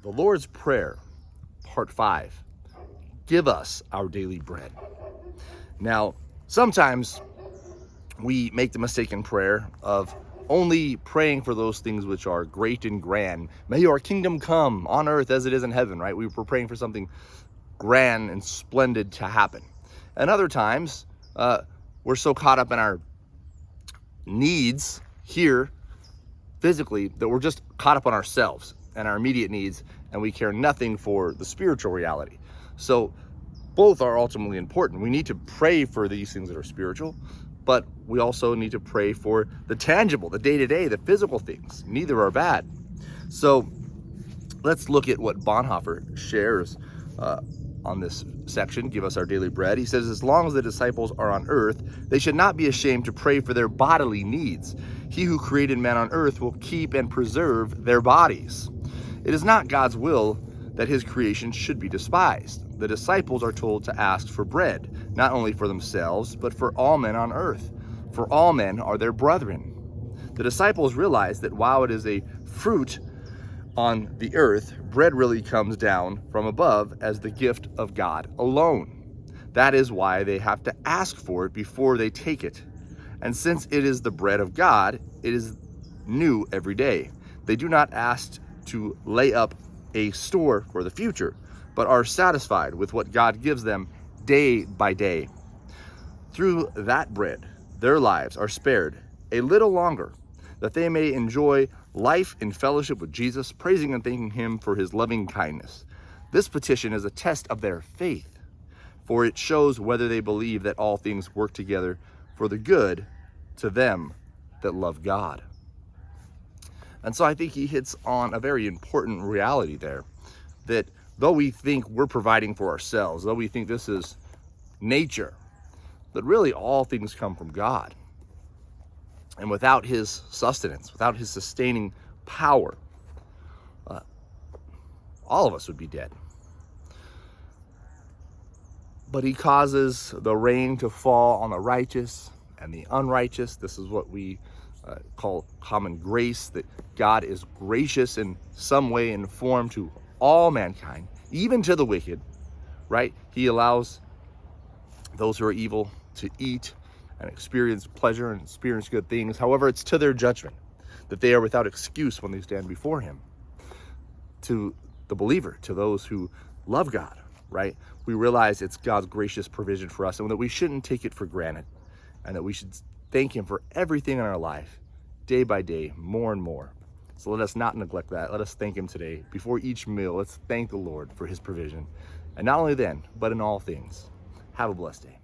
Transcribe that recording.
The Lord's Prayer, Part 5. Give us our daily bread. Now, sometimes we make the mistaken prayer of only praying for those things which are great and grand. May your kingdom come on earth as it is in heaven, right? We're praying for something grand and splendid to happen. And other times, we're so caught up in our needs here physically that we're just caught up on ourselves and our immediate needs, and we care nothing for the spiritual reality. So both are ultimately important. We need to pray for these things that are spiritual, but we also need to pray for the tangible, the day-to-day, the physical things. Neither are bad. So let's look at what Bonhoeffer shares on this section, Give Us Our Daily Bread. He says, as long as the disciples are on earth, they should not be ashamed to pray for their bodily needs. He who created man on earth will keep and preserve their bodies. It is not God's will that his creation should be despised. The disciples are told to ask for bread, not only for themselves, but for all men on earth. For all men are their brethren. The disciples realize that while it is a fruit on the earth, bread really comes down from above as the gift of God alone. That is why they have to ask for it before they take it. And since it is the bread of God, it is new every day. They do not ask to lay up a store for the future, but are satisfied with what God gives them day by day. Through that bread, their lives are spared a little longer, that they may enjoy life in fellowship with Jesus, praising and thanking him for his loving kindness. This petition is a test of their faith, for it shows whether they believe that all things work together for the good to them that love God. And so I think he hits on a very important reality there, that though we think we're providing for ourselves, though we think this is nature, that really all things come from God. And without his sustenance, without his sustaining power, all of us would be dead. But he causes the rain to fall on the righteous and the unrighteous. This is what we call common grace, that God is gracious in some way and form to all mankind, even to the wicked, right? He allows those who are evil to eat and experience pleasure and experience good things. However, it's to their judgment that they are without excuse when they stand before him. To the believer, to those who love God, right? We realize it's God's gracious provision for us, and that we shouldn't take it for granted, and that we should thank him for everything in our life, day by day, more and more. So let us not neglect that. Let us thank him today. Before each meal, let's thank the Lord for his provision. And not only then, but in all things. Have a blessed day.